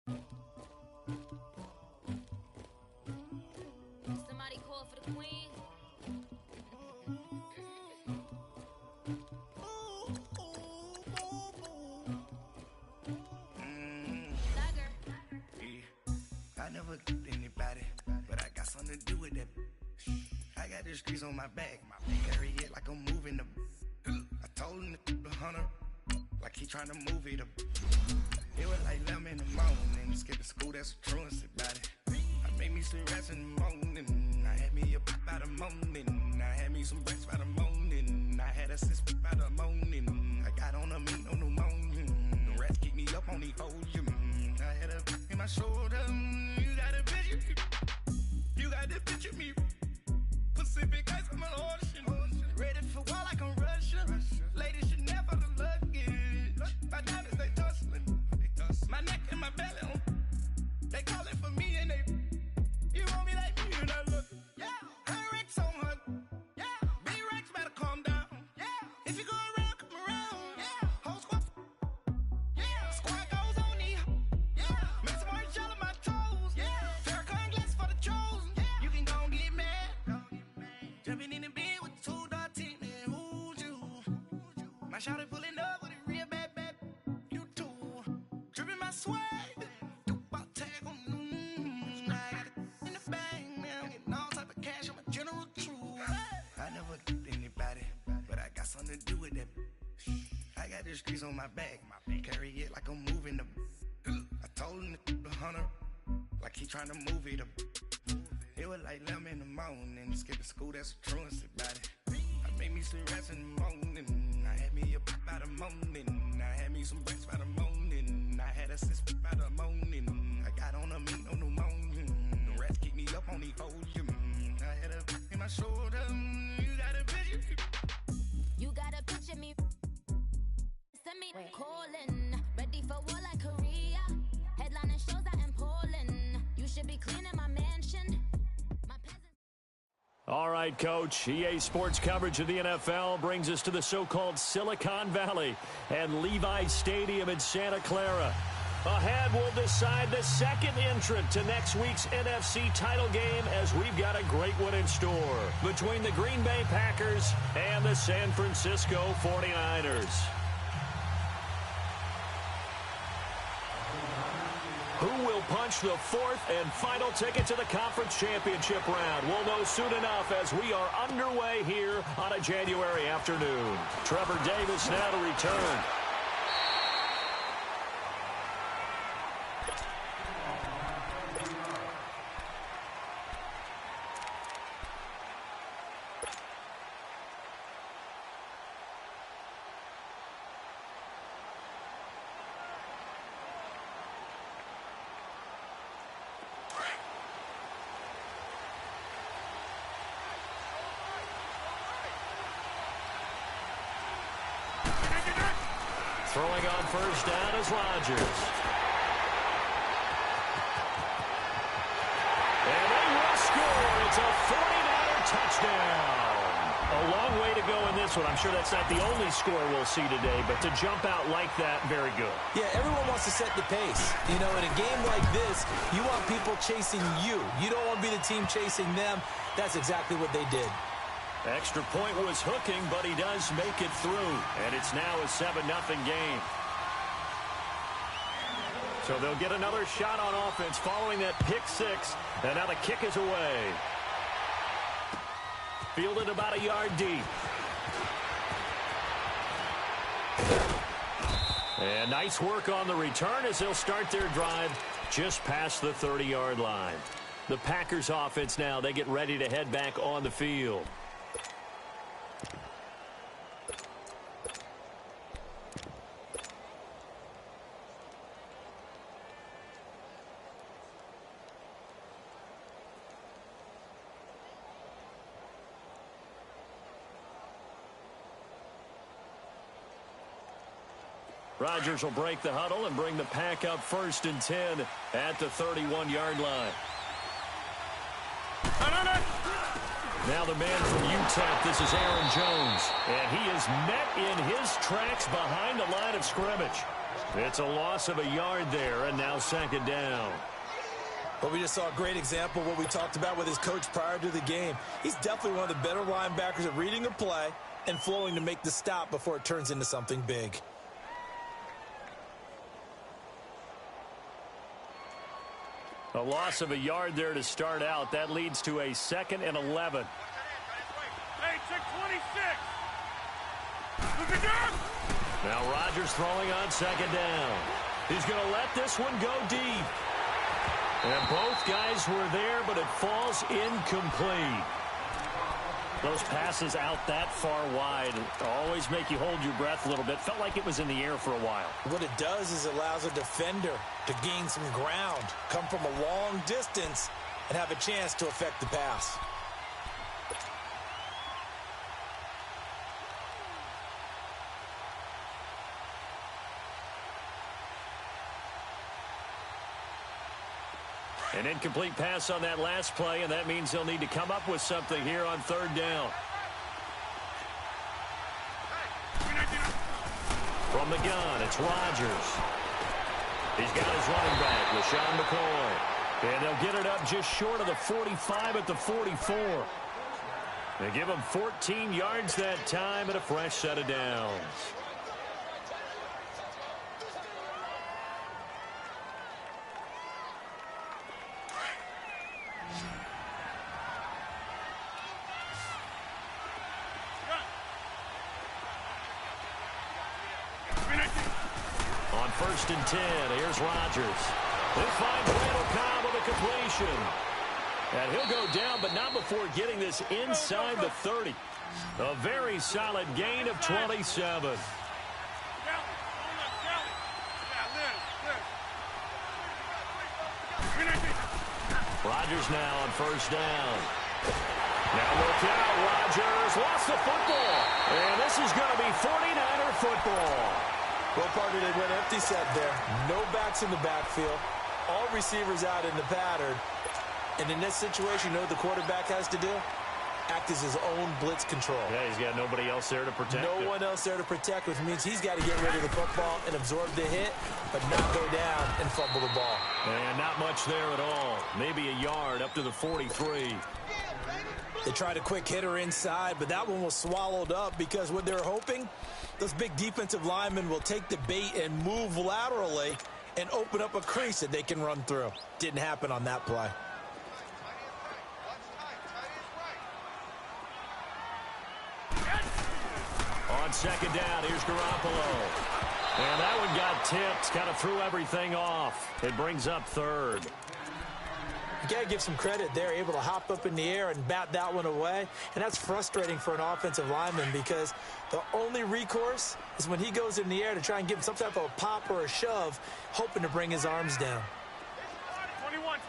Somebody call for the queen. I never killed anybody, but I got something to do with that. I got the streets on my back, carry it like I'm moving the. I told him to the hunter, like he trying to move it up. It was like 11 in the morning, skip to school, that's a truancy about it. I made me some rats in the morning, I had me up by the morning, I had me some breaks by the morning, I had a sis by the morning, I got on a meat on the morning, the rats keep me up on the podium, I had a in my shoulder, you got a picture, you got the picture me, Pacific ice on my ocean, ready for war like I'm Russian, ladies should never the luggage, my diamonds they tussling, my neck and my belly on, they calling for me and they, you want me like me and I look, yeah, her Rex on her, yeah, big Rex better calm down, yeah, if you go around, come around, yeah, whole squad, yeah, squad goes on me, yeah, make some orange gel on my toes, yeah, Farrakhan glass for the chosen, yeah, you can go and get mad, jumping in the bed with 2 dark teeth, and who's you, my shawty pulling up with a real bad, you too, dripping my swag, something to do with that. I got the streets on my back, carry it like I'm moving the. I told him to the hunter, like he trying to move it up. It was like 11 in the morning, skip to school, that's a truancy about it. I made me some rats in the morning, I had me up by the morning, I had me some breaks by the morning, I had a sis by the morning, I got on a meat on the morning, the rats keep me up on the podium, I had a in my shoulder, you got a picture. You gotta picture me. Send me calling. Ready for war like Korea. Headlining shows out in Poland. You should be cleaning my mansion. My peasants. All right, Coach. EA Sports coverage of the NFL brings us to the so-called Silicon Valley and Levi's Stadium in Santa Clara. Ahead, we'll decide the second entrant to next week's NFC title game as we've got a great one in store between the Green Bay Packers and the San Francisco 49ers. Who will punch the fourth and final ticket to the conference championship round? We'll know soon enough as we are underway here on a January afternoon. Trevor Davis now to return. Throwing on first down is Rodgers. And they will score. It's a 49er touchdown. A long way to go in this one. I'm sure that's not the only score we'll see today, but to jump out like that, very good. Yeah, everyone wants to set the pace. You know, in a game like this, you want people chasing you. You don't want to be the team chasing them. That's exactly what they did. Extra point was hooking, but he does make it through. And it's now a 7-0 game. So they'll get another shot on offense following that pick six. And now the kick is away. Fielded about a yard deep. And nice work on the return as they'll start their drive just past the 30-yard line. The Packers offense now, they get ready to head back on the field. Rodgers will break the huddle and bring the pack up 1st and 10 at the 31-yard line. Now the man from UTEP, this is Aaron Jones. And he is met in his tracks behind the line of scrimmage. It's a loss of a yard there, and now second down. Well, we just saw a great example of what we talked about with his coach prior to the game. He's definitely one of the better linebackers at reading a play and flowing to make the stop before it turns into something big. A loss of a yard there to start out. That leads to a 2nd and 11. Hey, check 26. Now Rodgers throwing on second down. He's going to let this one go deep. And both guys were there, but it falls incomplete. Those passes out that far wide always make you hold your breath a little bit. Felt like it was in the air for a while. What it does is it allows a defender to gain some ground, come from a long distance, and have a chance to affect the pass. An incomplete pass on that last play, and that means they'll need to come up with something here on third down. From the gun, it's Rodgers. He's got his running back, LaShawn McCoy. And they'll get it up just short of the 45 at the 44. They give him 14 yards that time and a fresh set of downs. On 1st and 10, here's Rodgers. He'll find Randall Cobb with a completion. And he'll go down, but not before getting this inside the 30. A very solid gain of 27. Rodgers now on 1st down. Now look out, Rodgers lost the football. And this is going to be 49er football. Well, partner, they went empty set there. No backs in the backfield. All receivers out in the pattern. And in this situation, you know what the quarterback has to do? Act as his own blitz control. Yeah, he's got nobody else there to protect him. No one else there to protect, which means he's got to get rid of the football and absorb the hit, but not go down and fumble the ball. And not much there at all. Maybe a yard up to the 43. They tried a quick hitter inside, but that one was swallowed up because what they're hoping, those big defensive linemen will take the bait and move laterally and open up a crease that they can run through. Didn't happen on that play. On 2nd down, here's Garoppolo. And that one got tipped, kind of threw everything off. It brings up 3rd. You got to give some credit there, able to hop up in the air and bat that one away. And that's frustrating for an offensive lineman because the only recourse is when he goes in the air to try and give him some type of a pop or a shove, hoping to bring his arms down. 21.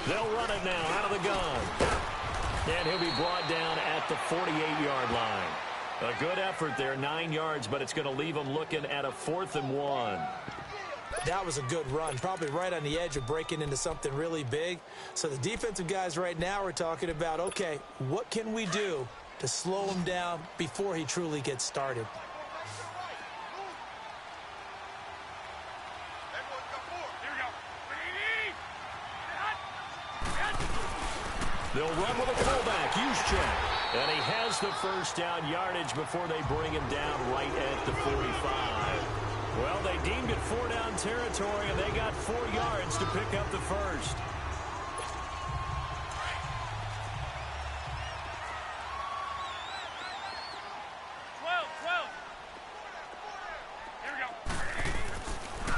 They'll run it now out of the gun. And he'll be brought down at the 48-yard line. A good effort there, 9 yards, but it's going to leave him looking at a 4th and 1. That was a good run, probably right on the edge of breaking into something really big. So the defensive guys right now are talking about, okay, what can we do to slow him down before he truly gets started? They'll run with a fullback, Juszczyk. And he has the first down yardage before they bring him down right at the 45. Well, they deemed it 4-down territory, and they got 4 yards to pick up the first.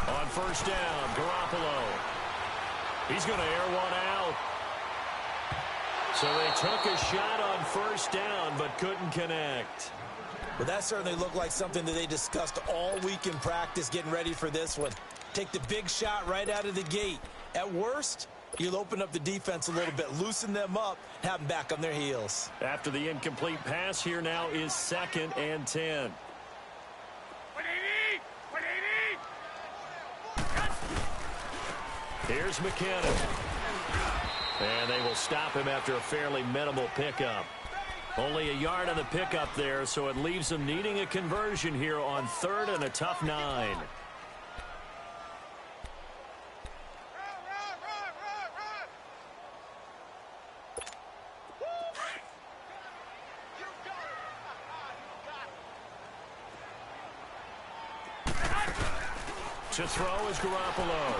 On 1st down, Garoppolo. He's going to air one out. So they took a shot on 1st down, but couldn't connect. Well, that certainly looked like something that they discussed all week in practice getting ready for this one. Take the big shot right out of the gate. At worst, you'll open up the defense a little bit, loosen them up, have them back on their heels. After the incomplete pass, here now is 2nd and 10. Here's McKinnon. And they will stop him after a fairly minimal pickup. Only a yard on the pickup there, so it leaves them needing a conversion here on 3rd and a tough 9. To throw is Garoppolo.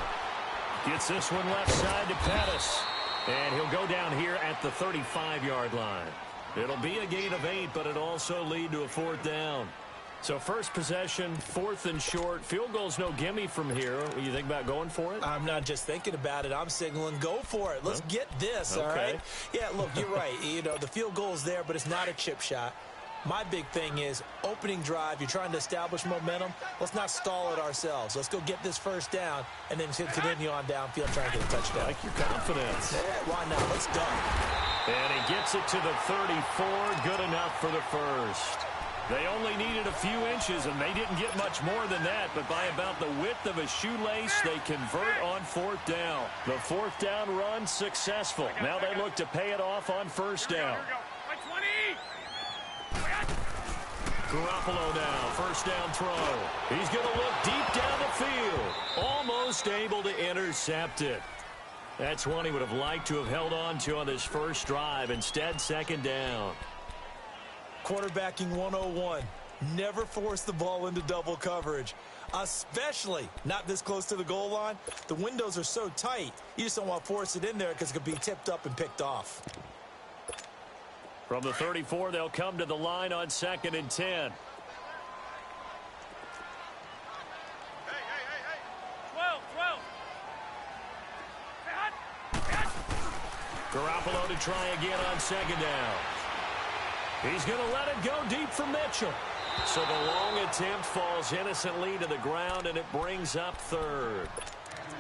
Gets this one left side to Pettis. And he'll go down here at the 35-yard line. It'll be a gain of 8, but it'll also lead to a 4th down. So first possession, 4th and short. Field goal's no gimme from here. What, you think about going for it? I'm not just thinking about it. I'm signaling go for it. Let's get this, okay. All right? Yeah, look, you're right. The field goal's there, but it's not a chip shot. My big thing is opening drive. You're trying to establish momentum. Let's not stall it ourselves. Let's go get this first down and then continue on downfield trying to get a touchdown. I like your confidence. Yeah, why not? Let's go. And he gets it to the 34. Good enough for the first. They only needed a few inches, and they didn't get much more than that. But by about the width of a shoelace, they convert on 4th down. The 4th down run successful. Now they look to pay it off on 1st down. Garoppolo now, 1st down throw. He's going to look deep down the field. Almost able to intercept it. That's one he would have liked to have held on to on this first drive. Instead, 2nd down. Quarterbacking 101. Never force the ball into double coverage, especially not this close to the goal line. The windows are so tight, you just don't want to force it in there because it could be tipped up and picked off. From the 34, they'll come to the line on 2nd and 10. Hey. 12. Garoppolo to try again on 2nd down. He's going to let it go deep for Mitchell. So the long attempt falls innocently to the ground, and it brings up 3rd.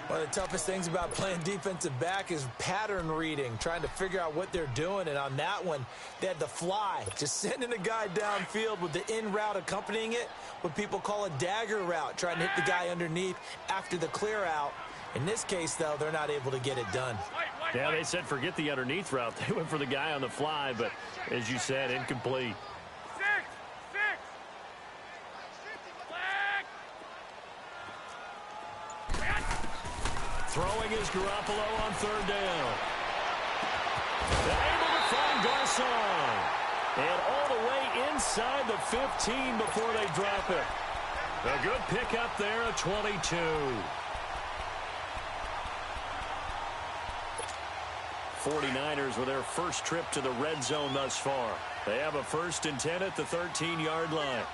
One of the toughest things about playing defensive back is pattern reading, trying to figure out what they're doing. And on that one, they had the fly, just sending a guy downfield with the in route accompanying it, what people call a dagger route, trying to hit the guy underneath after the clear out. In this case, though, they're not able to get it done. Yeah, they said forget the underneath route. They went for the guy on the fly, but as you said, incomplete. Throwing is Garoppolo on 3rd down. They're able to find Garcon. And all the way inside the 15 before they drop it. A good pickup there, a 22. '49ers with their first trip to the red zone thus far. They have a 1st and 10 at the 13-yard line.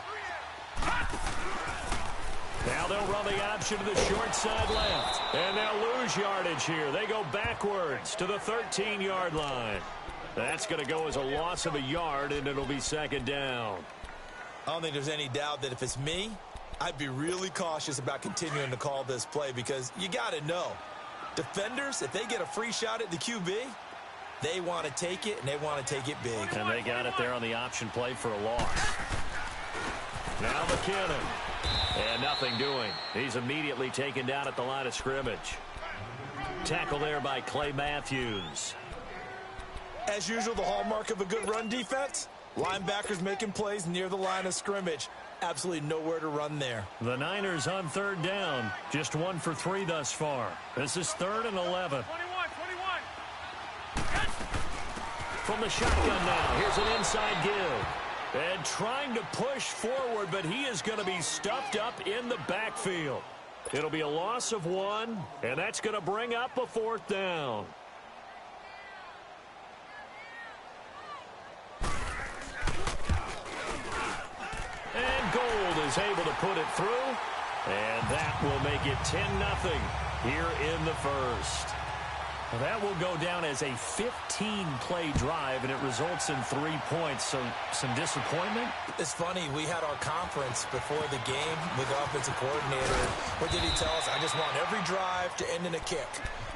Now they'll run the option to the short side left. And they'll lose yardage here. They go backwards to the 13-yard line. That's going to go as a loss of a yard, and it'll be 2nd down. I don't think there's any doubt that if it's me, I'd be really cautious about continuing to call this play because you got to know. Defenders, if they get a free shot at the QB, they want to take it, and they want to take it big. And they got it there on the option play for a loss. Now McKinnon. And nothing doing. He's immediately taken down at the line of scrimmage. Tackle there by Clay Matthews. As usual, the hallmark of a good run defense, linebackers making plays near the line of scrimmage. Absolutely nowhere to run there. The Niners on 3rd down. Just 1 for 3 thus far. This is 3rd and 11. 21. From the shotgun now. Here's an inside give. And trying to push forward, but he is going to be stuffed up in the backfield. It'll be a loss of 1, and that's going to bring up a 4th down. And Gold is able to put it through, and that will make it 10-0 here in the first. Well, that will go down as a 15-play drive, and it results in 3 points. So some disappointment? It's funny. We had our conference before the game with the offensive coordinator. What did he tell us? I just want every drive to end in a kick,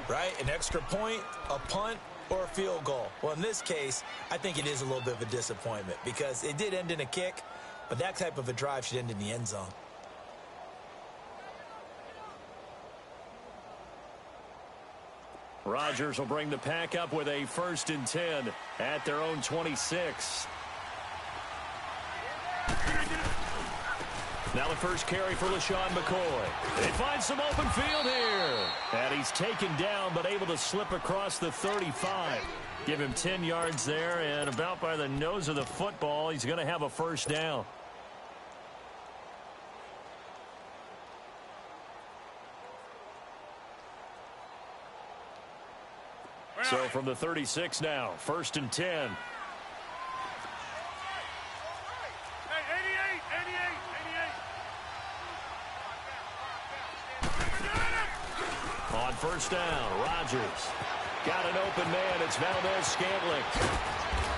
right? An extra point, a punt, or a field goal. Well, in this case, I think it is a little bit of a disappointment because it did end in a kick, but that type of a drive should end in the end zone. Rodgers will bring the pack up with a 1st and 10 at their own 26. Now the first carry for LaShawn McCoy. They find some open field here. And he's taken down but able to slip across the 35. Give him 10 yards there, and about by the nose of the football, he's going to have a first down. So from the 36 now, 1st and 10. On first down, Rodgers got an open man. It's Valdez-Scantling.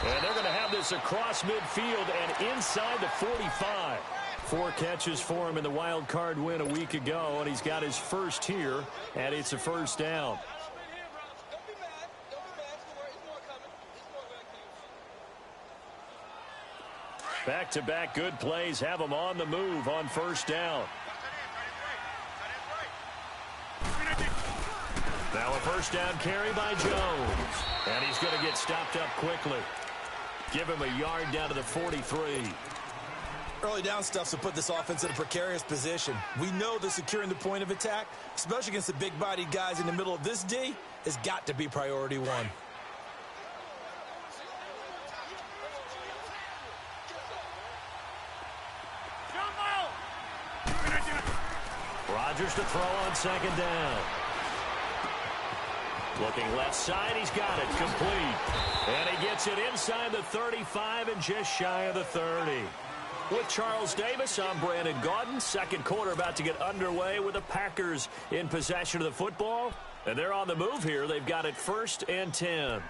And they're going to have this across midfield and inside the 45. 4 catches for him in the wild card win a week ago, and he's got his first here, and it's a first down. Back-to-back good plays have him on the move on first down. Now a first down carry by Jones. And he's going to get stopped up quickly. Give him a yard down to the 43. Early down stuff to put this offense in a precarious position. We know that securing the point of attack, especially against the big-bodied guys in the middle of this D, has got to be priority one. Rodgers to throw on second down. Looking left side, he's got it, complete. And he gets it inside the 35 and just shy of the 30. With Charles Davis, I'm Brandon Gaudin. Second quarter about to get underway with the Packers in possession of the football. And they're on the move here. They've got it 1st and 10.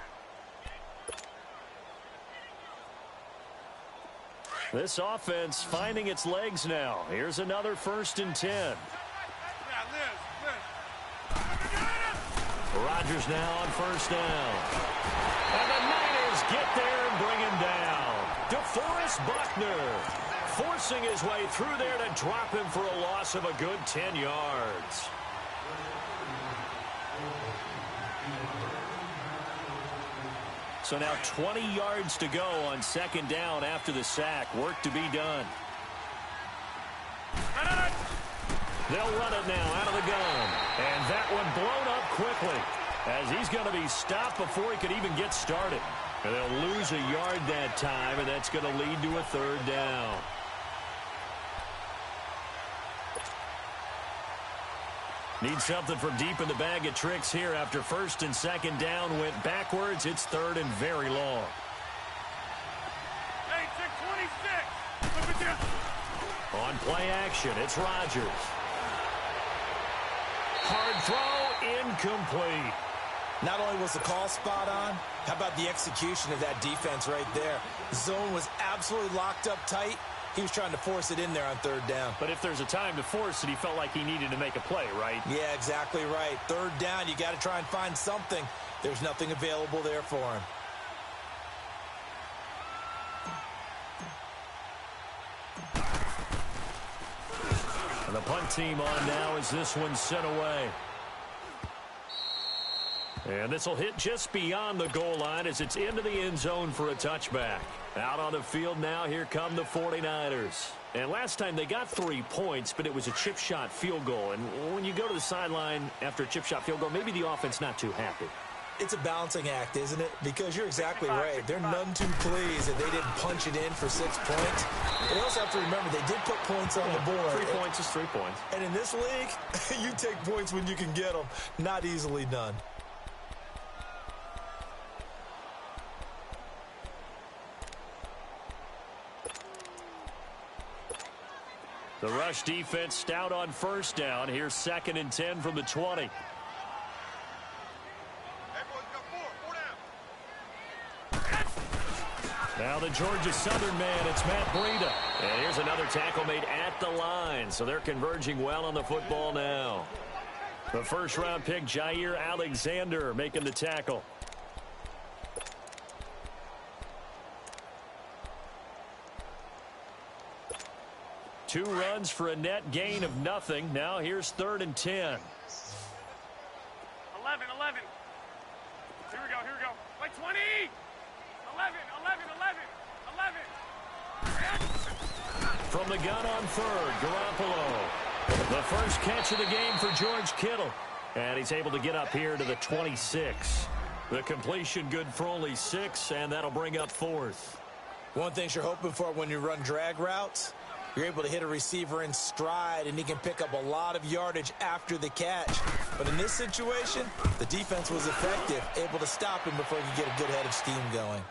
This offense finding its legs now. Here's another 1st and 10. Rodgers now on first down. And the Niners get there and bring him down. DeForest Buckner forcing his way through there to drop him for a loss of a good 10 yards. So now 20 yards to go on second down after the sack. Work to be done. They'll run it now out of the gun. And that one blown up quickly as he's going to be stopped before he could even get started. And they'll lose a yard that time, and that's going to lead to a third down. Need something from deep in the bag of tricks here after first and second down went backwards. It's third and very long. Hey, 626. On play action, it's Rodgers. Hard throw, incomplete. Not only was the call spot on, how about the execution of that defense right there? The zone was absolutely locked up tight. He was trying to force it in there on third down. But if there's a time to force it, he felt like he needed to make a play, right? Yeah, exactly right. Third down, you got to try and find something. There's nothing available there for him. And the punt team on now as this one's sent away. And this will hit just beyond the goal line as it's into the end zone for a touchback. Out on the field now, here come the 49ers. And last time they got 3 points, but it was a chip shot field goal. And when you go to the sideline after a chip shot field goal, maybe the offense not too happy. It's a balancing act, isn't it? Because you're exactly right. They're none too pleased that they didn't punch it in for 6 points. But you also have to remember they did put points on the board. 3 points is 3 points. And in this league, you take points when you can get them. Not easily done. The rush defense stout on first down. Here's 2nd and 10 from the 20. Now the Georgia Southern man, it's Matt Breida. And here's another tackle made at the line. So they're converging well on the football now. The first-round pick, Jair Alexander, making the tackle. Two runs for a net gain of nothing. Now here's 3rd and 10. 11. Here we go. Like 20. 11. From the gun on third, Garoppolo. The first catch of the game for George Kittle. And he's able to get up here to the 26. The completion good for only 6, and that'll bring up fourth. One thing you're hoping for when you run drag routes, you're able to hit a receiver in stride, and he can pick up a lot of yardage after the catch. But in this situation, the defense was effective, able to stop him before he could get a good head of steam going.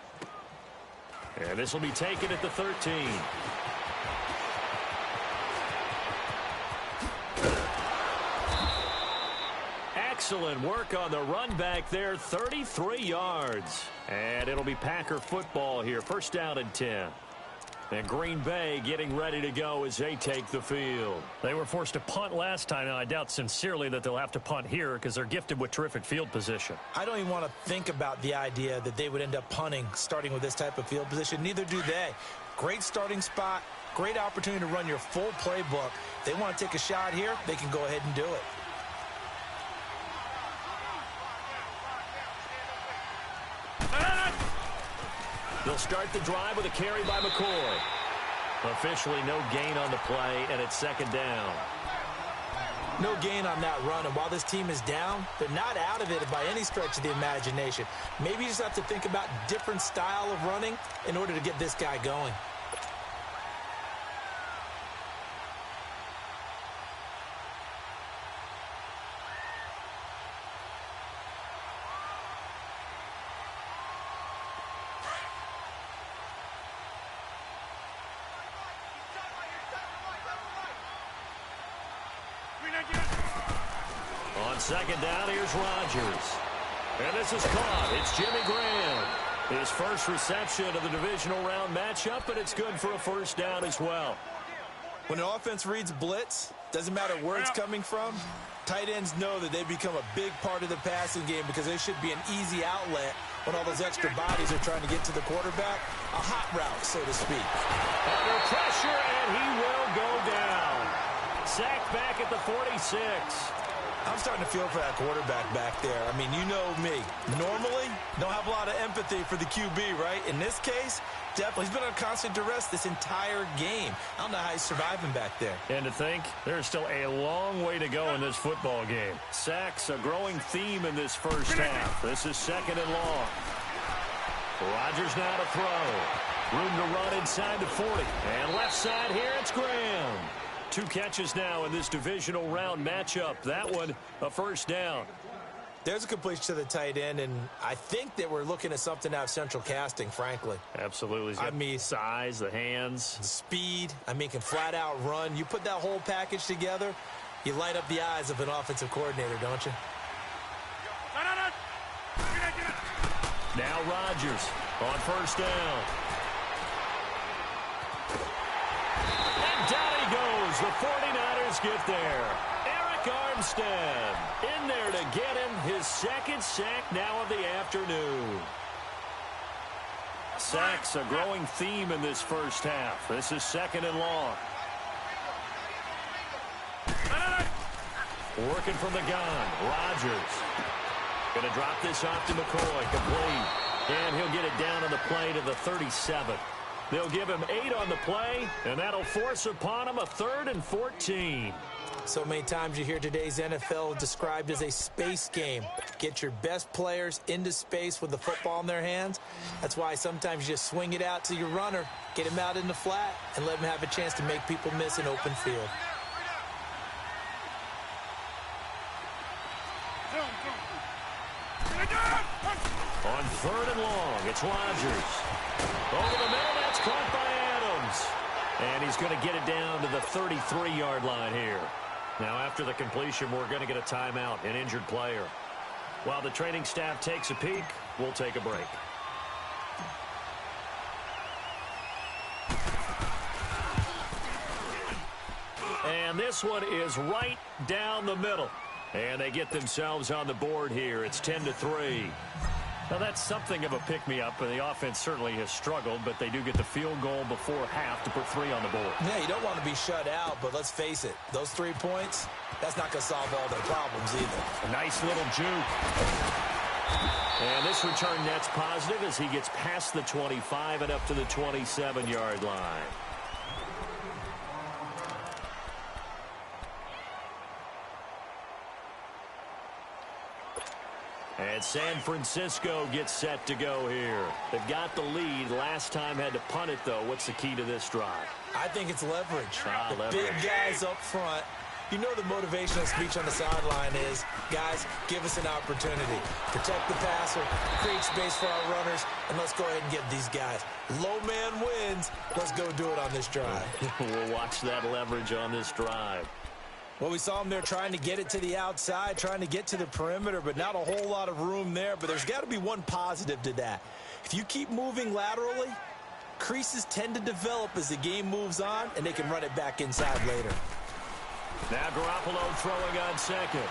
And this will be taken at the 13. Excellent work on the run back there, 33 yards. And it'll be Packer football here, first down and 10. And Green Bay getting ready to go as they take the field. They were forced to punt last time, and I doubt sincerely that they'll have to punt here because they're gifted with terrific field position. I don't even want to think about the idea that they would end up punting starting with this type of field position. Neither do they. Great starting spot, great opportunity to run your full playbook. They want to take a shot here, they can go ahead and do it. They'll start the drive with a carry by McCoy. Officially no gain on the play, and it's second down. No gain on that run, and while this team is down, they're not out of it by any stretch of the imagination. Maybe you just have to think about different style of running in order to get this guy going. On second down, here's Rodgers. And this is caught. It's Jimmy Graham. His first reception of the divisional round matchup, but it's good for a first down as well. When an offense reads blitz, doesn't matter where it's coming from, tight ends know that they become a big part of the passing game because they should be an easy outlet when all those extra bodies are trying to get to the quarterback. A hot route, so to speak. Under pressure, and he will go down. Sacked back at the 46. I'm starting to feel for that quarterback back there. I mean, you know me. Normally, don't have a lot of empathy for the QB, right? In this case, definitely. He's been on constant duress this entire game. I don't know how he's surviving back there. And to think, there's still a long way to go in this football game. Sacks, a growing theme in this first half. This is second and long. Rodgers now to throw. Room to run inside the 40. And left side here, it's Graham. 2 catches now in this divisional round matchup. That one, a first down. There's a completion to the tight end, and I think that we're looking at something out of central casting, frankly. Absolutely. I mean, size, the hands. Speed. I mean, can flat out run. You put that whole package together, you light up the eyes of an offensive coordinator, don't you? Now Rodgers on first down. And down he goes. The 49ers get there. Eric Armstead in there to get him his second sack now of the afternoon. Sacks, a growing theme in this first half. This is second and long. Working from the gun. Rodgers. Going to drop this off to McCoy. Complete. And he'll get it down on the play to the 37. They'll give him 8 on the play, and that'll force upon him a 3rd and 14. So many times you hear today's NFL described as a space game. Get your best players into space with the football in their hands. That's why sometimes you just swing it out to your runner, get him out in the flat, and let him have a chance to make people miss an open field. On 3rd and long, it's Rodgers. Over the middle, that's caught by Adams. And he's going to get it down to the 33-yard line here. Now, after the completion, we're going to get a timeout, an injured player. While the training staff takes a peek, we'll take a break. And this one is right down the middle. And they get themselves on the board here. It's 10-3. Now, that's something of a pick-me-up, and the offense certainly has struggled, but they do get the field goal before half to put 3 on the board. Yeah, you don't want to be shut out, but let's face it, those 3 points, that's not going to solve all their problems either. A nice little juke. And this return net's positive as he gets past the 25 and up to the 27-yard line. And San Francisco gets set to go here. They've got the lead. Last time had to punt it, though. What's the key to this drive? I think it's leverage. The leverage. Big guys up front. You know the motivational speech on the sideline is, guys, give us an opportunity. Protect the passer, create space for our runners, and let's go ahead and get these guys. Low man wins. Let's go do it on this drive. We'll watch that leverage on this drive. Well, we saw him there trying to get it to the outside, trying to get to the perimeter, but not a whole lot of room there. But there's got to be one positive to that. If you keep moving laterally, creases tend to develop as the game moves on, and they can run it back inside later. Now Garoppolo throwing on second.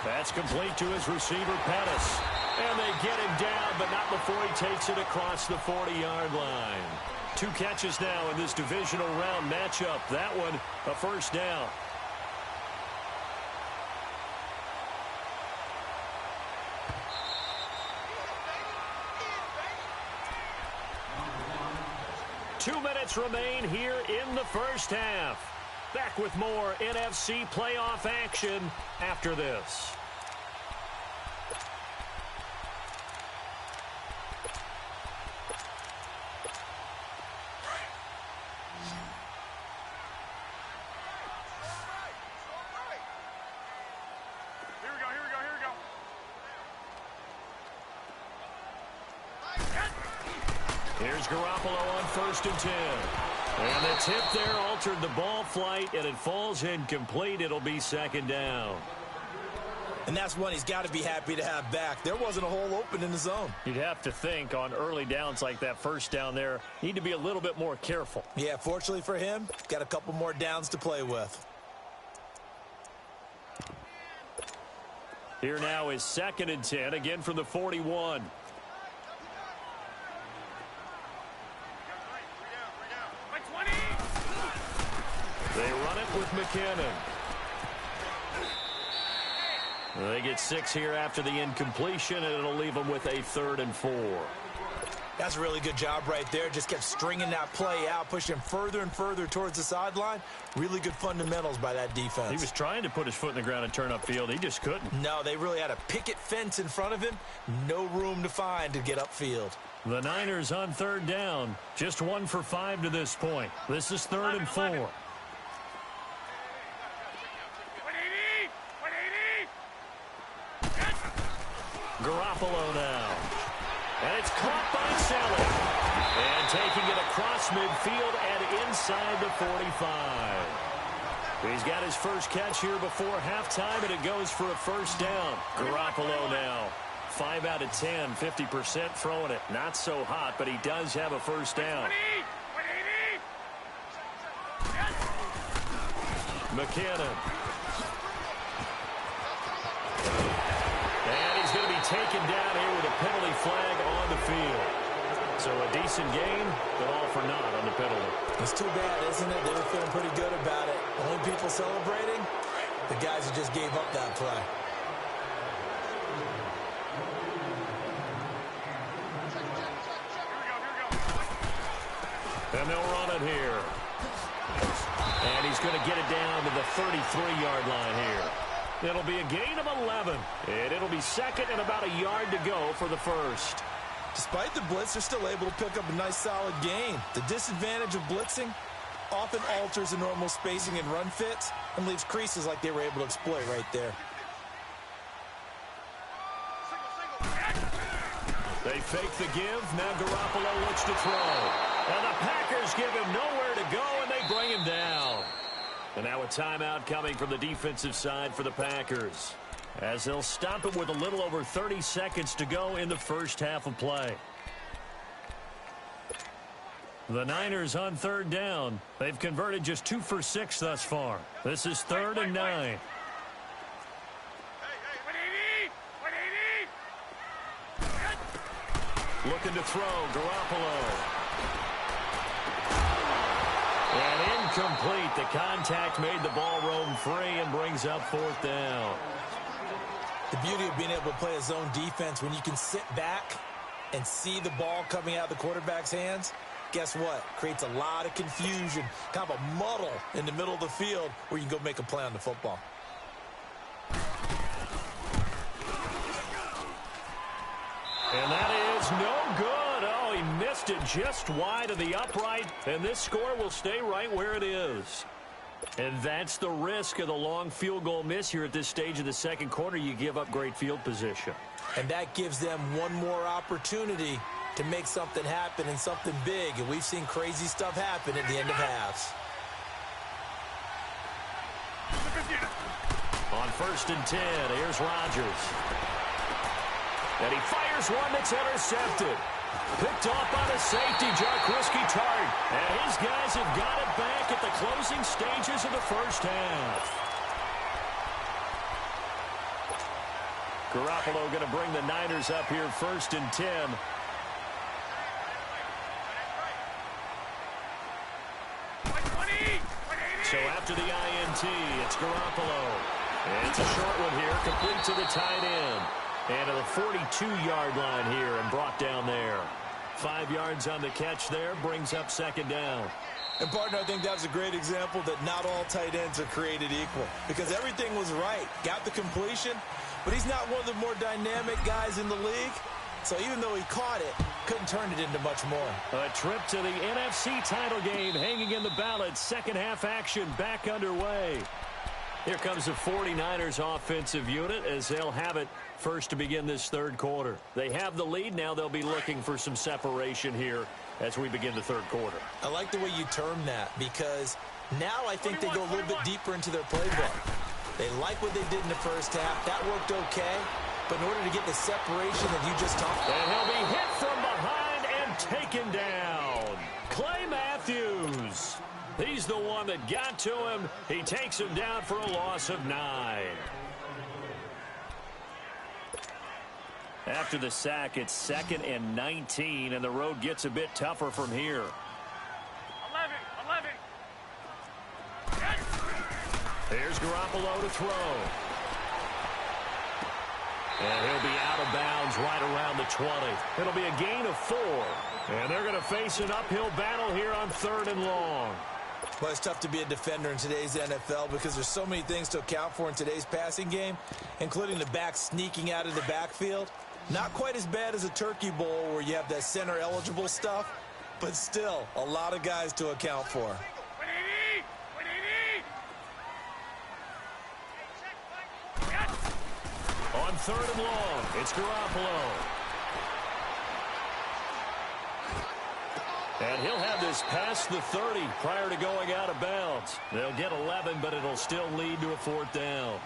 That's complete to his receiver, Pettis. And they get him down, but not before he takes it across the 40-yard line. 2 catches now in this divisional round matchup. That one, a first down. Two minutes remain here in the first half. Back with more NFC playoff action after this. Here's Garoppolo on 1st and 10. And the tip there altered the ball flight, and it falls incomplete. It'll be 2nd down. And that's one he's got to be happy to have back. There wasn't a hole open in the zone. You'd have to think on early downs like that first down there, need to be a little bit more careful. Yeah, fortunately for him, got a couple more downs to play with. Here now is 2nd and 10, again from the 41. They run it with McKinnon. They get 6 here after the incompletion, and it'll leave them with a 3rd and 4. That's a really good job right there. Just kept stringing that play out, pushing him further and further towards the sideline. Really good fundamentals by that defense. He was trying to put his foot in the ground and turn upfield. He just couldn't. No, they really had a picket fence in front of him. No room to find to get upfield. The Niners on 3rd down. Just 1 for 5 to this point. This is 3rd and 4. Garoppolo now. And it's caught by Selly. And taking it across midfield and inside the 45. He's got his first catch here before halftime, and it goes for a first down. Garoppolo now. 5 out of 10, 50% throwing it. Not so hot, but he does have a first down. McKinnon. And he's going to be taken down here with a penalty flag on the field. So a decent gain, but all for naught on the penalty. It's too bad, isn't it? They were feeling pretty good about it. Only people celebrating, the guys who just gave up that play. And they'll run it here. And he's going to get it down to the 33-yard line here. It'll be a gain of 11. And it'll be 2nd and about a yard to go for the first. Despite the blitz, they're still able to pick up a nice solid gain. The disadvantage of blitzing often alters the normal spacing and run fits and leaves creases like they were able to exploit right there. They fake the give. Now Garoppolo looks to throw. And the Packers give him nowhere to go, and they bring him down. And now a timeout coming from the defensive side for the Packers, as they'll stop it with a little over 30 seconds to go in the first half of play. The Niners on 3rd down. They've converted just 2 for 6 thus far. This is 3rd and 9. Looking to throw, Garoppolo. And incomplete. The contact made the ball roam free and brings up 4th down. The beauty of being able to play a zone defense when you can sit back and see the ball coming out of the quarterback's hands, guess what? Creates a lot of confusion, kind of a muddle in the middle of the field where you can go make a play on the football. is no good. Oh, he missed it just wide of the upright, and this score will stay right where it is. And that's the risk of the long field goal miss here at this stage of the second quarter. You give up great field position. And that gives them one more opportunity to make something happen and something big. And we've seen crazy stuff happen at the end of halves. On 1st and 10, here's Rodgers. And he fires one that's intercepted. Picked off by the safety, Jaquiski Tartt. And his guys have got it back at the closing stages of the first half. Garoppolo going to bring the Niners up here 1st and 10. So after the INT, it's Garoppolo. And it's a short one here, complete to the tight end. And to the 42-yard line here and brought down there. 5 yards on the catch there, brings up 2nd down. And, partner, I think that was a great example that not all tight ends are created equal. Because everything was right. Got the completion, but he's not one of the more dynamic guys in the league. So even though he caught it, couldn't turn it into much more. A trip to the NFC title game hanging in the balance. Second half action back underway. Here comes the 49ers offensive unit as they'll have it first to begin this third quarter. They have the lead. Now they'll be looking for some separation here as we begin the third quarter. I like the way you term that because now I think they go a little bit deeper into their playbook. They like what they did in the first half. That worked okay. But in order to get the separation that you just talked about. And he'll be hit from behind and taken down. Clay Matthews. He's the one that got to him. He takes him down for a loss of 9. After the sack, it's 2nd and 19, and the road gets a bit tougher from here. 11. Here's Garoppolo to throw. And he'll be out of bounds right around the 20. It'll be a gain of 4. And they're going to face an uphill battle here on 3rd and long. Well, it's tough to be a defender in today's NFL because there's so many things to account for in today's passing game, including the back sneaking out of the backfield. Not quite as bad as a turkey bowl where you have that center-eligible stuff, but still a lot of guys to account for. On 3rd and long, it's Garoppolo. And he'll have this past the 30 prior to going out of bounds. They'll get 11, but it'll still lead to a 4th down.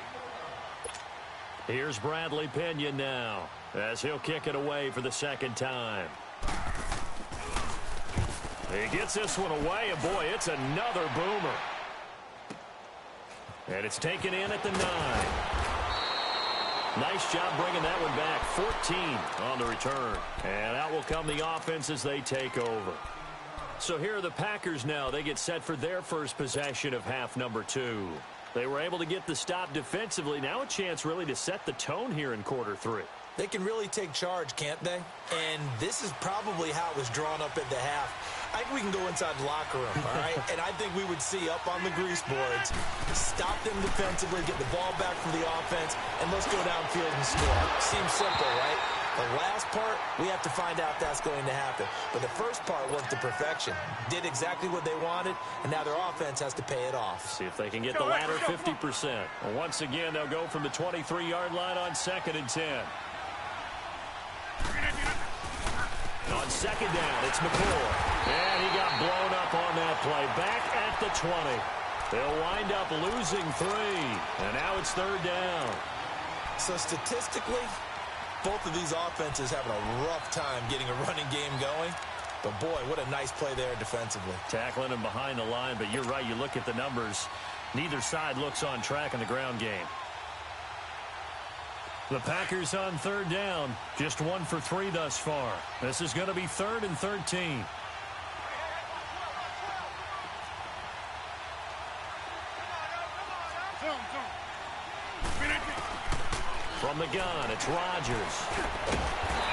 Here's Bradley Pinion now as he'll kick it away for the 2nd time. He gets this one away, and boy, it's another boomer. And it's taken in at the 9. Nice job bringing that one back. 14 on the return. And out will come the offense as they take over. So here are the Packers now. They get set for their first possession of half number 2. They were able to get the stop defensively. Now a chance really to set the tone here in quarter 3. They can really take charge, can't they? And this is probably how it was drawn up at the half. I think we can go inside the locker room, all right? And I think we would see up on the grease boards, stop them defensively, get the ball back from the offense, and let's go downfield and score. Seems simple, right? The last part, we have to find out that's going to happen. But the first part worked to perfection. Did exactly what they wanted, and now their offense has to pay it off. See if they can get the latter 50%. Well, once again, they'll go from the 23-yard line on 2nd and 10. On 2nd down, it's McCoy. And he got blown up on that play. Back at the 20. They'll wind up losing 3. And now it's 3rd down. So statistically, both of these offenses having a rough time getting a running game going. But, boy, what a nice play there defensively. Tackling him behind the line, but you're right. You look at the numbers. Neither side looks on track in the ground game. The Packers on 3rd down. Just 1 for 3 thus far. This is going to be 3rd and 13. From the gun, it's Rodgers.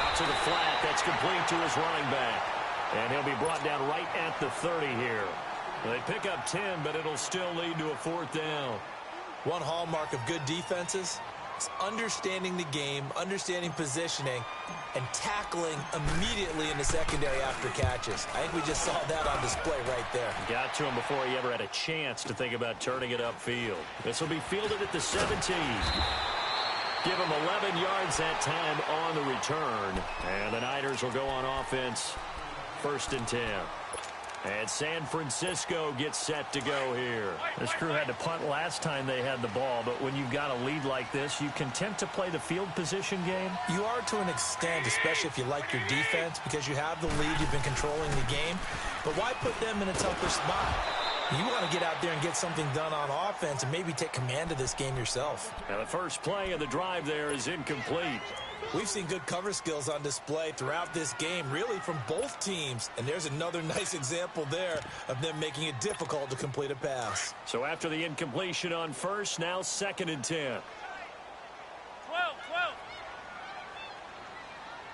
Out to the flat. That's complete to his running back. And he'll be brought down right at the 30 here. They pick up 10, but it'll still lead to a 4th down. One hallmark of good defenses It's understanding the game, understanding positioning, and tackling immediately in the secondary after catches. I think we just saw that on display right there. Got to him before he ever had a chance to think about turning it upfield. This will be fielded at the 17. Give him 11 yards that time on the return. And the Niners will go on offense, 1st and 10. And San Francisco gets set to go here. This crew had to punt last time they had the ball, but when you've got a lead like this, you content to play the field position game? You are to an extent, especially if you like your defense, because you have the lead, you've been controlling the game. But why put them in a tougher spot? You want to get out there and get something done on offense and maybe take command of this game yourself. Now the first play of the drive there is incomplete. We've seen good cover skills on display throughout this game, really from both teams. And there's another nice example there of them making it difficult to complete a pass. So after the incompletion on first, now 2nd and 10. 12.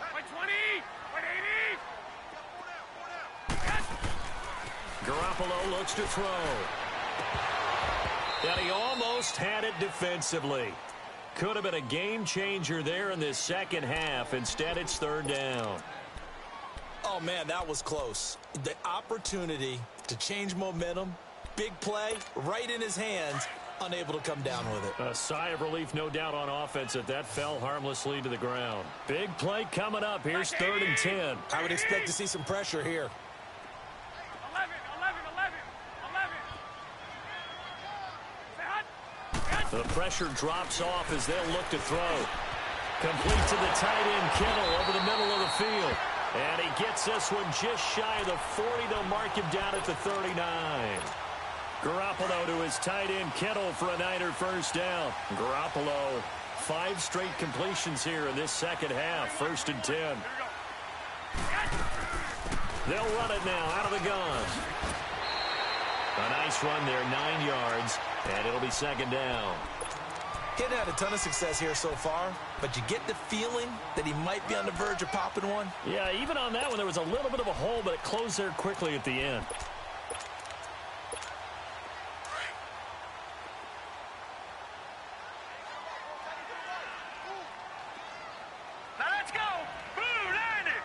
By 20. By 80. Garoppolo looks to throw. And he almost had it defensively. Could have been a game changer there in this second half. Instead, it's 3rd down. Oh, man, that was close. The opportunity to change momentum, big play, right in his hands, unable to come down with it. A sigh of relief, no doubt, on offense that fell harmlessly to the ground. Big play coming up. Here's 3rd and 10. I would expect to see some pressure here. 11. The pressure drops off as they'll look to throw. Complete to the tight end, Kittle, over the middle of the field. And he gets this one just shy of the 40. They'll mark him down at the 39. Garoppolo to his tight end, Kittle, for a Niner first down. Garoppolo, 5 straight completions here in this second half. 1st and 10. They'll run it now out of the gun. A nice run there, 9 yards, and it'll be 2nd down. He hadn't had a ton of success here so far, but you get the feeling that he might be on the verge of popping one. Yeah, even on that one, there was a little bit of a hole, but it closed there quickly at the end. Now let's go. Blue landing.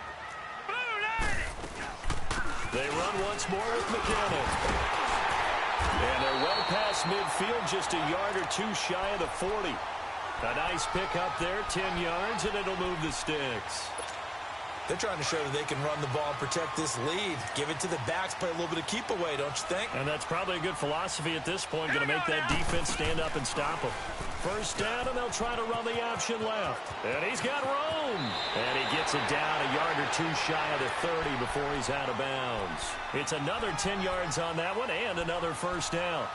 They run once more with McKinnon. And they're well past midfield, just a yard or two shy of the 40. A nice pick up there, 10 yards, and it'll move the sticks. They're trying to show that they can run the ball and protect this lead. Give it to the backs, play a little bit of keep away, don't you think? And that's probably a good philosophy at this point, going to make that defense stand up and stop them. First down, and they'll try to run the option left. And he's got room. And he gets it down a yard or two shy of the 30 before he's out of bounds. It's another 10 yards on that one and another first down.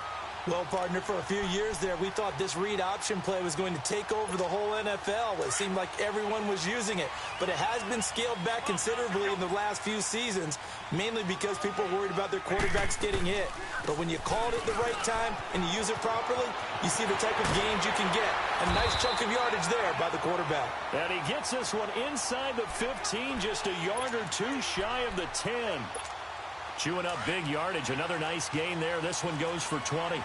Well, partner, for a few years there, we thought this read option play was going to take over the whole NFL. It seemed like everyone was using it. But it has been scaled back considerably in the last few seasons, mainly because people are worried about their quarterbacks getting hit. But when you call it at the right time and you use it properly, you see the type of gains you can get. A nice chunk of yardage there by the quarterback. And he gets this one inside the 15, just a yard or two shy of the 10. Chewing up big yardage. Another nice gain there. This one goes for 20.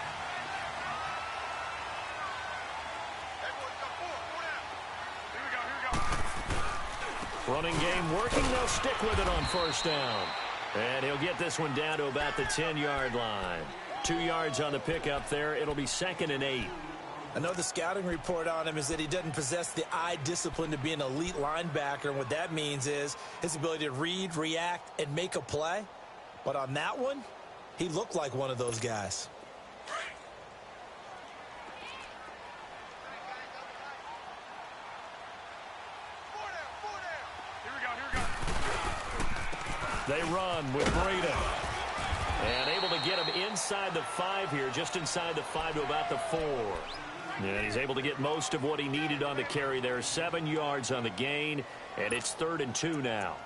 Running game working. They'll stick with it on first down. And he'll get this one down to about the 10-yard line. 2 yards on the pickup there. It'll be 2nd and 8. Another scouting report on him is that he doesn't possess the eye discipline to be an elite linebacker. And what that means is his ability to read, react, and make a play. But on that one, he looked like one of those guys. They run with Breida. And able to get him inside the 5 here, just inside the 5 to about the 4. And he's able to get most of what he needed on the carry there. 7 yards on the gain, and it's 3rd and 2 now.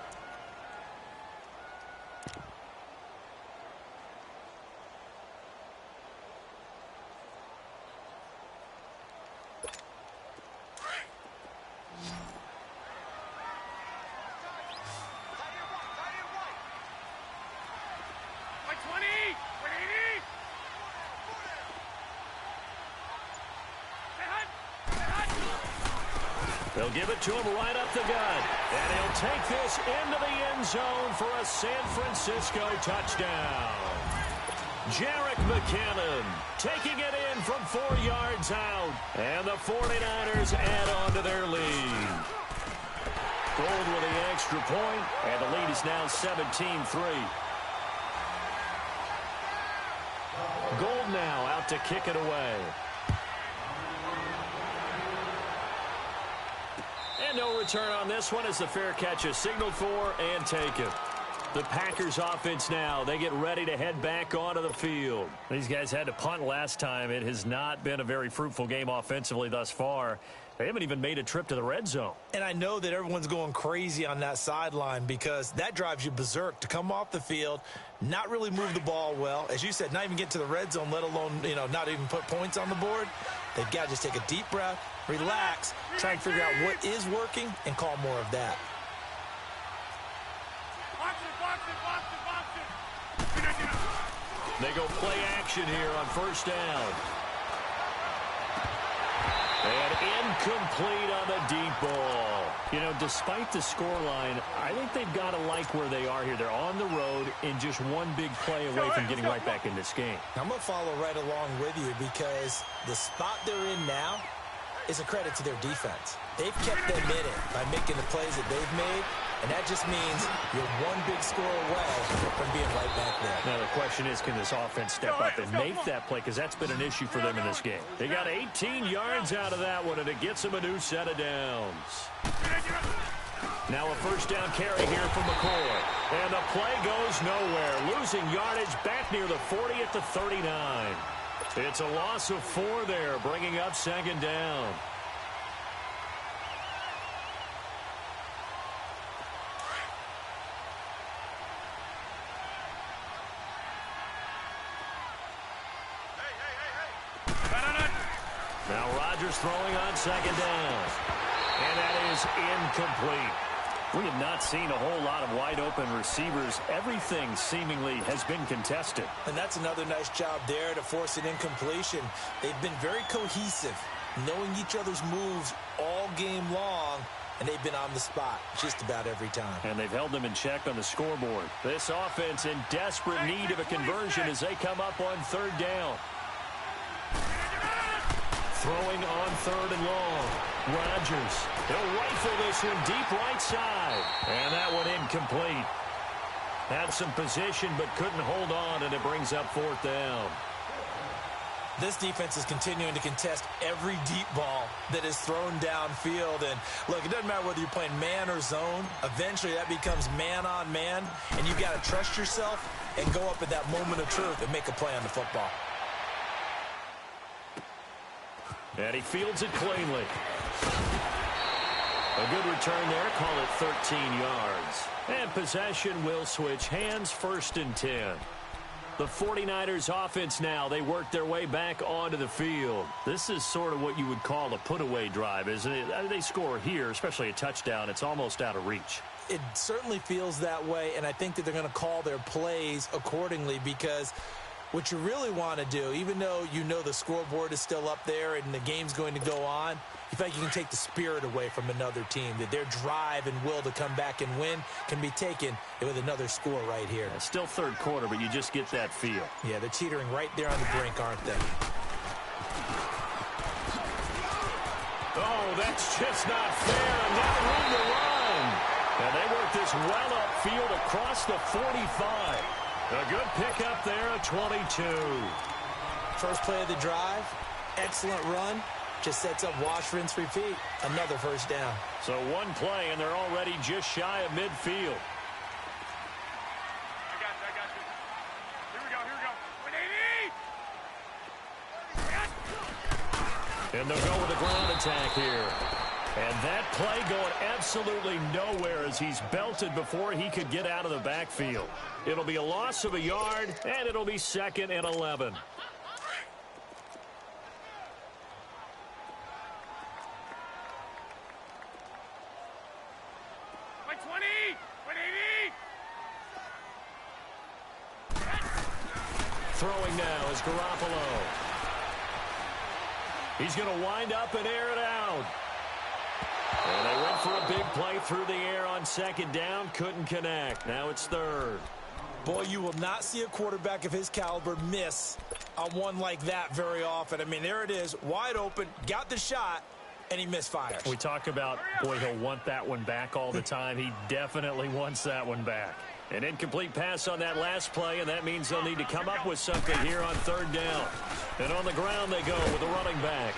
They'll give it to him right up the gut. And he'll take this into the end zone for a San Francisco touchdown. Jarek McKinnon taking it in from 4 yards out. And the 49ers add on to their lead. Gold with the extra point, and the lead is now 17-3. Gold now out to kick it away. And no return on this one as the fair catch is signaled for and taken. The Packers offense now, they get ready to head back onto the field. These guys had to punt last time. It has not been a very fruitful game offensively thus far. They haven't even made a trip to the red zone. And I know that everyone's going crazy on that sideline because that drives you berserk to come off the field, not really move the ball well. As you said, not even get to the red zone, let alone, not even put points on the board. They've got to just take a deep breath, relax, try and figure out what is working, and call more of that. They go play action here on first down. And incomplete on the deep ball. Despite the scoreline, I think they've got to like where they are here. They're on the road and just one big play away from getting right back in this game. I'm going to follow right along with you because the spot they're in now is a credit to their defense. They've kept them in it by making the plays that they've made, and that just means you're one big score away from being right back there. Now the question is, can this offense step up and make that play? Because that's been an issue for them in this game. They got 18 yards out of that one, and it gets them a new set of downs. Now a first down carry here from McCoy. And the play goes nowhere. Losing yardage back near the 40 at the 39. It's a loss of 4 there, bringing up second down. Now Rodgers throwing on second down. And that is incomplete. We have not seen a whole lot of wide-open receivers. Everything seemingly has been contested. And that's another nice job there to force an incompletion. They've been very cohesive, knowing each other's moves all game long, and they've been on the spot just about every time. And they've held them in check on the scoreboard. This offense in desperate need of a conversion as they come up on third down. Throwing on third and long. Rodgers. He'll rifle this one deep right side. And that one incomplete. Had some position but couldn't hold on, and it brings up fourth down. This defense is continuing to contest every deep ball that is thrown downfield. And look, it doesn't matter whether you're playing man or zone. Eventually that becomes man on man, and you've got to trust yourself and go up at that moment of truth and make a play on the football. And he fields it cleanly. A good return there, call it 13 yards. And possession will switch hands, first and 10. The 49ers offense now, they work their way back onto the field. This is sort of what you would call a put-away drive, isn't it? They score here, especially a touchdown. It's almost out of reach. It certainly feels that way, and I think that they're going to call their plays accordingly because what you really want to do, even though you know the scoreboard is still up there and the game's going to go on, you feel like you can take the spirit away from another team, that their drive and will to come back and win can be taken with another score right here. Yeah, still third quarter, but you just get that feel. Yeah, they're teetering right there on the brink, aren't they? Oh, that's just not fair, and now room to run. And they work this well upfield across the 45. A good pickup there at 22. First play of the drive, excellent run. Just sets up wash, rinse, repeat. Another first down. So one play, and they're already just shy of midfield. I got you. Here we go. 180! And they'll go with a ground attack here. And that play going absolutely nowhere as he's belted before he could get out of the backfield. It'll be a loss of a yard, and it'll be second and 11. Like 20! 180! Throwing now is Garoppolo. He's going to wind up and air it out. And they went for a big play through the air on second down. Couldn't connect. Now it's third. Boy, you will not see a quarterback of his caliber miss on one like that very often. I mean, there it is, wide open, got the shot, and he misfires. We talk about, boy, he'll want that one back all the time. He definitely wants that one back. An incomplete pass on that last play, and that means they'll need to come up with something here on third down. And on the ground they go with a running back.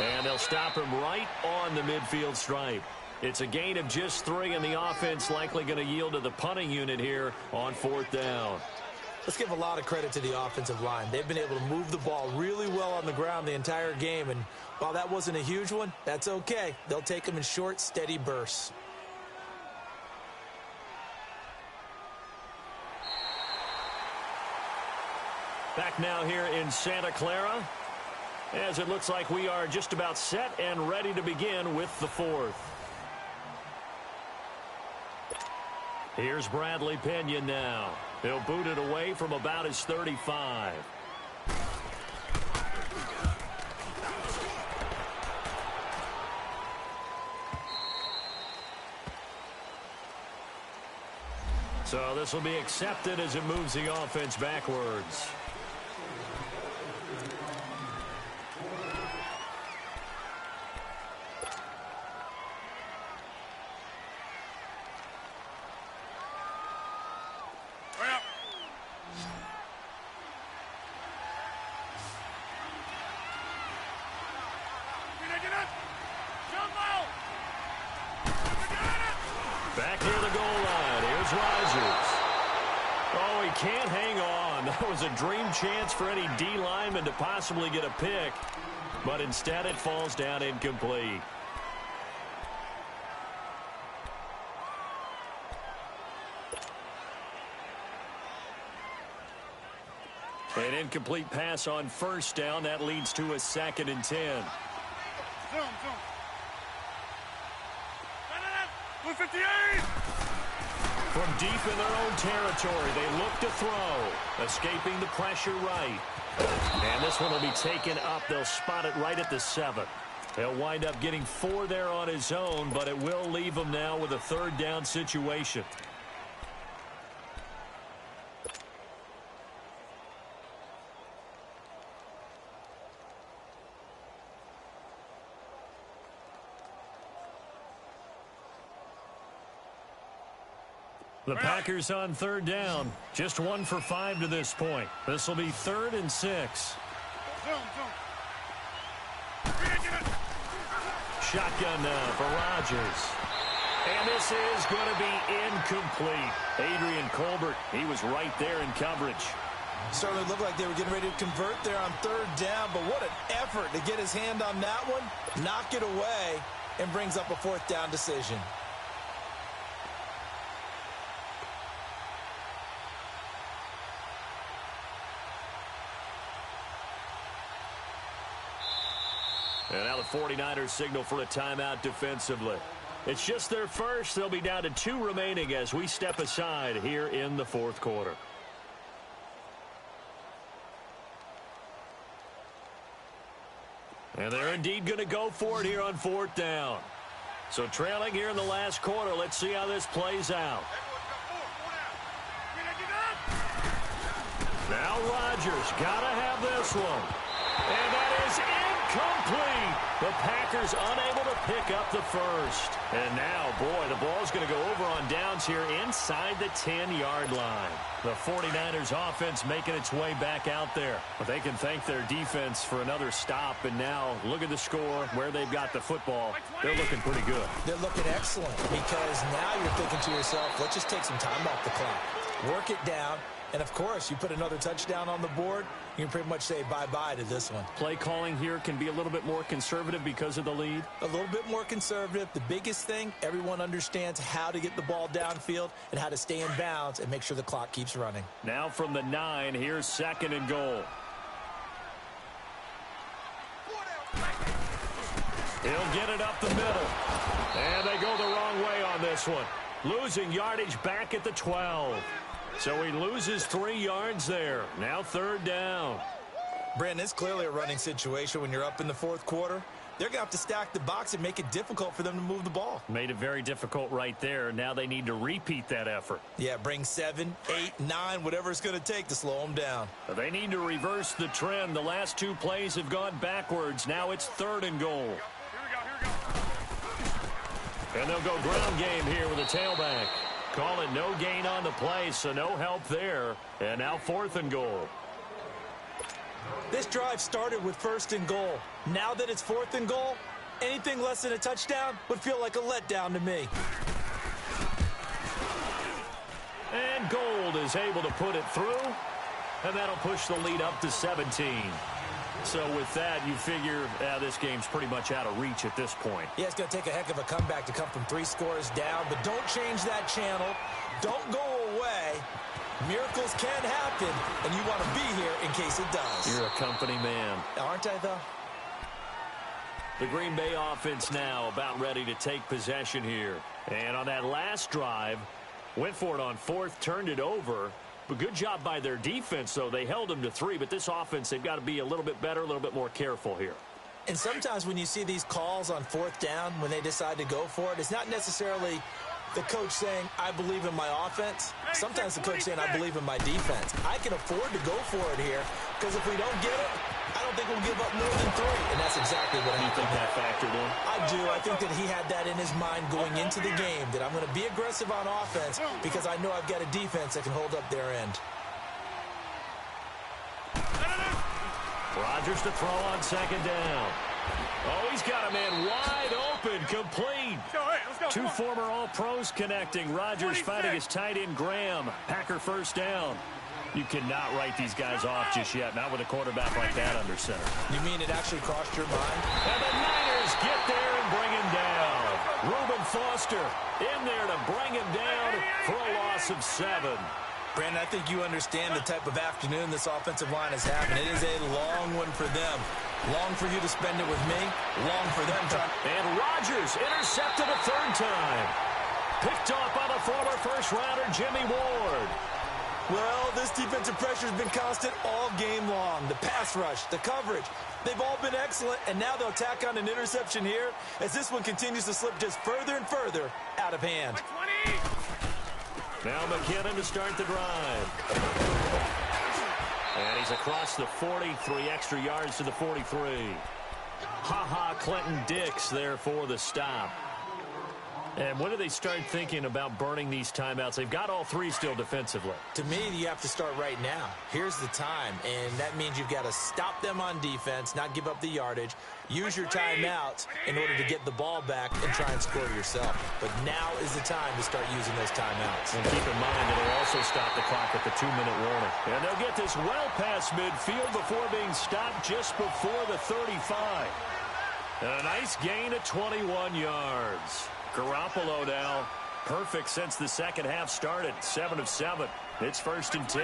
And they'll stop him right on the midfield stripe. It's a gain of just 3, and the offense likely going to yield to the punting unit here on fourth down. Let's give a lot of credit to the offensive line. They've been able to move the ball really well on the ground the entire game, and while that wasn't a huge one, that's okay. They'll take them in short, steady bursts. Back now here in Santa Clara, as it looks like we are just about set and ready to begin with the fourth. Here's Bradley Pinion now. He'll boot it away from about his 35. So this will be accepted as it moves the offense backwards. Back near the goal line. Here's Rogers. Oh, he can't hang on. That was a dream chance for any D lineman to possibly get a pick, but instead it falls down incomplete. An incomplete pass on first down. That leads to a 2nd and 10. Zoom. 158! From deep in their own territory, they look to throw. Escaping the pressure right. And this one will be taken up. They'll spot it right at the 7. He'll wind up getting 4 there on his own, but it will leave him now with a 3rd down situation. The Packers on 3rd down. Just 1 for 5 to this point. This will be 3rd and 6. Shotgun now for Rodgers. And this is going to be incomplete. Adrian Colbert, he was right there in coverage. Certainly looked like they were getting ready to convert there on 3rd down, but what an effort to get his hand on that one, knock it away, and brings up a 4th down decision. And now the 49ers signal for a timeout defensively. It's just their first. They'll be down to 2 remaining as we step aside here in the 4th quarter. And they're indeed going to go for it here on 4th down. So trailing here in the last quarter. Let's see how this plays out. Now Rodgers got to have this one. And that is incomplete. The Packers unable to pick up the first. And now, boy, the ball's going to go over on downs here inside the 10-yard line. The 49ers offense making its way back out there. But they can thank their defense for another stop. And now, look at the score, where they've got the football. They're looking pretty good. They're looking excellent because now you're thinking to yourself, let's just take some time off the clock. Work it down. And, of course, you put another touchdown on the board, you can pretty much say bye-bye to this one. Play calling here can be a little bit more conservative because of the lead. A little bit more conservative. The biggest thing, everyone understands how to get the ball downfield and how to stay in bounds and make sure the clock keeps running. Now from the 9, here's 2nd and goal. He'll get it up the middle. And they go the wrong way on this one. Losing yardage back at the 12. So he loses 3 yards there. Now 3rd down. Brandon, it's clearly a running situation when you're up in the 4th quarter. they're going to have to stack the box and make it difficult for them to move the ball. Made it very difficult right there. Now they need to repeat that effort. Yeah, bring 7, 8, 9, whatever it's going to take to slow them down. They need to reverse the trend. The last 2 plays have gone backwards. Now it's 3rd and goal. Here we go. And they'll go ground game here with a tailback. Call it no gain on the play, so no help there. And now 4th and goal. This drive started with 1st and goal. Now that it's 4th and goal, anything less than a touchdown would feel like a letdown to me. And Gold is able to put it through, and that'll push the lead up to 17. So with that, you figure this game's pretty much out of reach at this point. Yeah, it's going to take a heck of a comeback to come from 3 scores down, but don't change that channel. Don't go away. Miracles can happen, and you want to be here in case it does. You're a company man. Aren't I, though? The Green Bay offense now about ready to take possession here. And on that last drive, went for it on 4th, turned it over. But good job by their defense, though. They held them to 3, but this offense, they've got to be a little bit better, a little bit more careful here. And sometimes when you see these calls on 4th down, when they decide to go for it, it's not necessarily the coach saying, I believe in my offense. Sometimes the coach saying, I believe in my defense. I can afford to go for it here, because if we don't get it, I don't think we'll give up more than 3. And that's exactly what happened. You think that factored in? I do. I think that he had that in his mind going into the game, that I'm going to be aggressive on offense because I know I've got a defense that can hold up their end. Rodgers to throw on 2nd down. Oh, he's got a man wide open, complete. Let's go. 2 former All-Pros connecting. Rodgers fighting his tight end, Graham. Packer 1st down. You cannot write these guys off just yet, not with a quarterback like that under center. You mean it actually crossed your mind? And the Niners get there and bring him down. Reuben Foster in there to bring him down for a loss of 7. Brandon, I think you understand the type of afternoon this offensive line is having. It is a long one for them. Long for you to spend it with me. Long for them trying. And Rodgers intercepted a 3rd time. Picked off by the former first-rounder, Jimmy Ward. Well, this defensive pressure has been constant all game long. The pass rush, the coverage, they've all been excellent, and now they'll tack on an interception here as this one continues to slip just further and further out of hand. 20. Now McKinnon to start the drive. And he's across the 40, 3 extra yards to the 43. Clinton Dix there for the stop. And when do they start thinking about burning these timeouts? They've got all 3 still defensively. To me, you have to start right now. Here's the time, and that means you've got to stop them on defense, not give up the yardage, use your timeouts in order to get the ball back and try and score yourself. But now is the time to start using those timeouts. And keep in mind, it'll also stop the clock at the 2-minute warning. And they'll get this well past midfield before being stopped just before the 35. And a nice gain of 21 yards. Garoppolo now perfect since the second half started. 7 of 7. It's 1st and 10.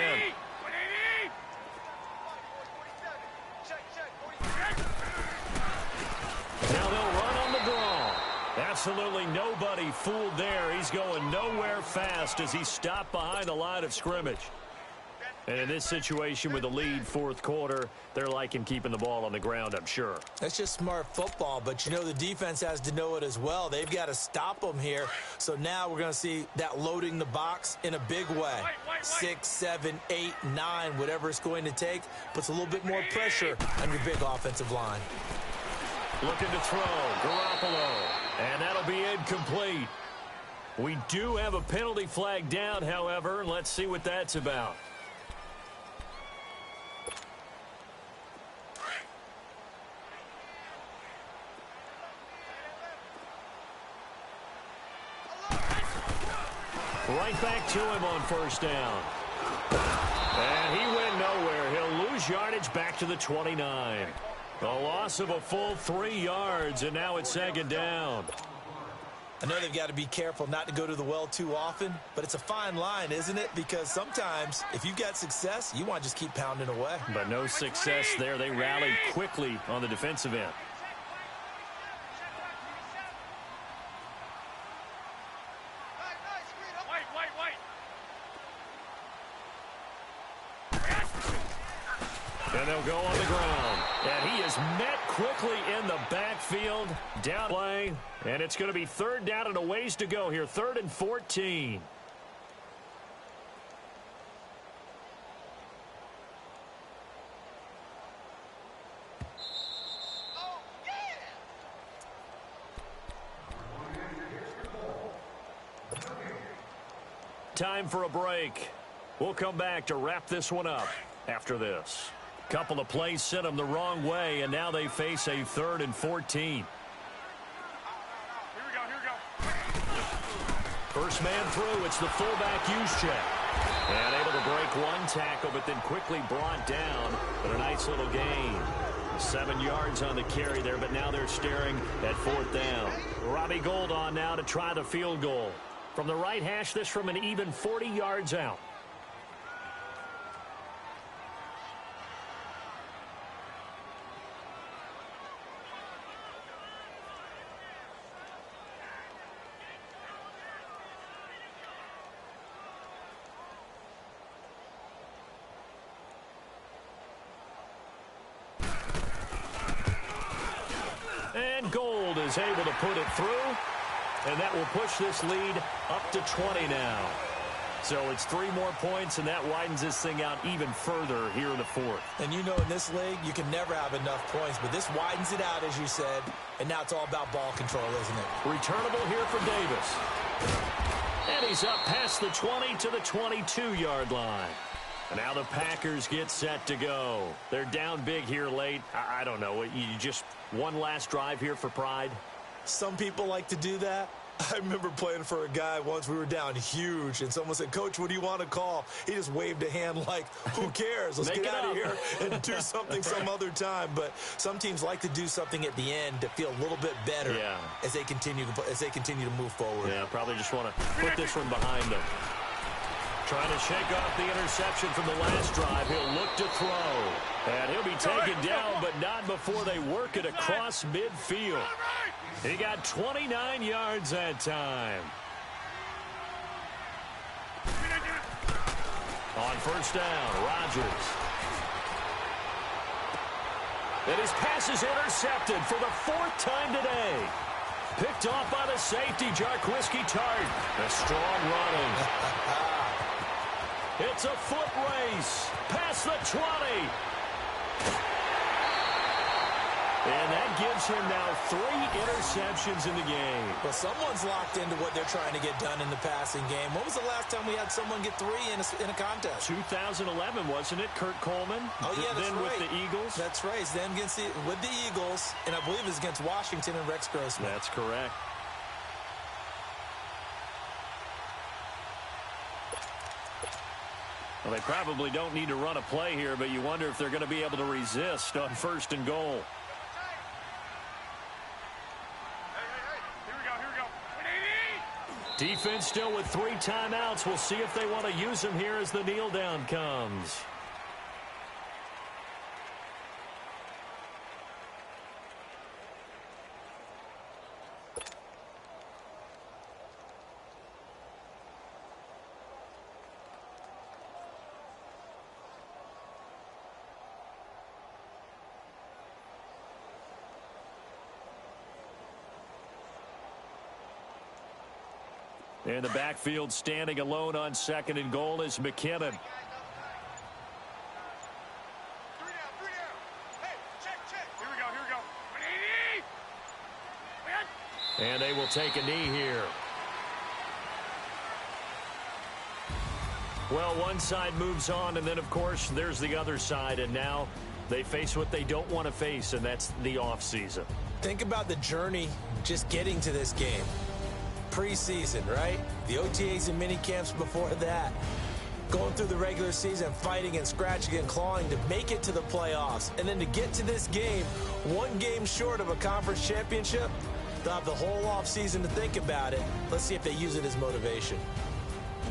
Now they'll run on the draw. Absolutely nobody fooled there. He's going nowhere fast as he's stopped behind the line of scrimmage. And in this situation with the lead 4th quarter, they're liking keeping the ball on the ground, I'm sure. That's just smart football, but you know the defense has to know it as well. They've got to stop them here. So now we're going to see that loading the box in a big way. 6, 7, 8, 9, whatever it's going to take, puts a little bit more pressure on your big offensive line. Looking to throw, Garoppolo, and that'll be incomplete. We do have a penalty flag down, however. Let's see what that's about. Right back to him on 1st down. And he went nowhere. He'll lose yardage back to the 29. A loss of a full 3 yards, and now it's 2nd down. I know they've got to be careful not to go to the well too often, but it's a fine line, isn't it? Because sometimes, if you've got success, you want to just keep pounding away. But no success there. They rallied quickly on the defensive end. And they'll go on the ground. And he is is met quickly in the backfield. Down play, and it's going to be third down and a ways to go here. 3rd and 14. Time for a break. We'll come back to wrap this one up after this. Couple of plays sent them the wrong way, and now they face a 3rd and 14. Here we go. First man through, it's the fullback use check. And able to break one tackle, but then quickly brought down. But a nice little gain. 7 yards on the carry there, but now they're staring at 4th down. Robbie Gould on now to try the field goal. From the right hash, this from an even 40 yards out. And Gould is able to put it through. And that will push this lead up to 20 now. So it's 3 more points, and that widens this thing out even further here in the 4th. And you know in this league, you can never have enough points, but this widens it out, as you said, and now it's all about ball control, isn't it? Returnable here for Davis. And he's up past the 20 to the 22-yard line. And now the Packers get set to go. They're down big here late. I don't know. You just one last drive here for pride? Some people like to do that. I remember playing for a guy once. We were down huge, and someone said, "Coach, what do you want to call?" He just waved a hand like, who cares? Let's get out of here and do something some other time. But some teams like to do something at the end to feel a little bit better as they continue to move forward. Yeah, probably just want to put this one behind them. Trying to shake off the interception from the last drive. He'll look to throw. And he'll be taken down, but not before they work it across midfield. He got 29 yards that time. On first down, Rodgers. And his pass is intercepted for the 4th time today. Picked off by the safety, Jarquiski Tart. A strong running. It's a foot race. Past the 20. And that gives him now 3 interceptions in the game. Well, someone's locked into what they're trying to get done in the passing game. When was the last time we had someone get 3 in a contest? 2011, wasn't it? Kurt Coleman? Oh, yeah, that's then right. With the Eagles? That's right. Then with the Eagles, and I believe it was against Washington and Rex Grossman. That's correct. Well, they probably don't need to run a play here, but you wonder if they're going to be able to resist on 1st and goal. Defense still with 3 timeouts. We'll see if they want to use them here as the kneel down comes. In the backfield, standing alone on 2nd and goal is McKinnon. And they will take a knee here. Well, one side moves on, and then, of course, there's the other side, and now they face what they don't want to face, and that's the offseason. Think about the journey just getting to this game. Preseason, right? The OTAs and mini camps before that. Going through the regular season, fighting and scratching and clawing to make it to the playoffs. And then to get to this game, 1 game short of a conference championship, they'll have the whole offseason to think about it. Let's see if they use it as motivation.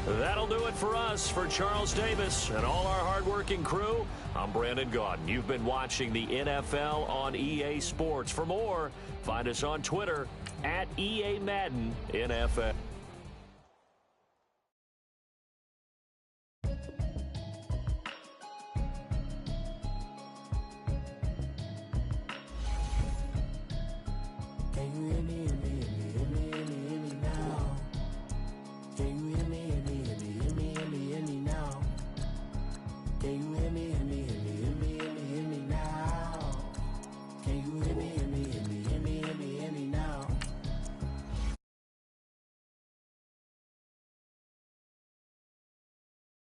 That'll do it for us. For Charles Davis and all our hardworking crew, I'm Brandon Gaudin. You've been watching the NFL on EA Sports. For more, find us on Twitter at EA Madden NFL. Can you hear me, hear me, hear me, hear me, hear me, hear me now? Can you hear me, hear me, hear me, hear me, hear me, hear me now? Can you hear me, hear me, hear me, hear me, hear me, hear me now? Can you hear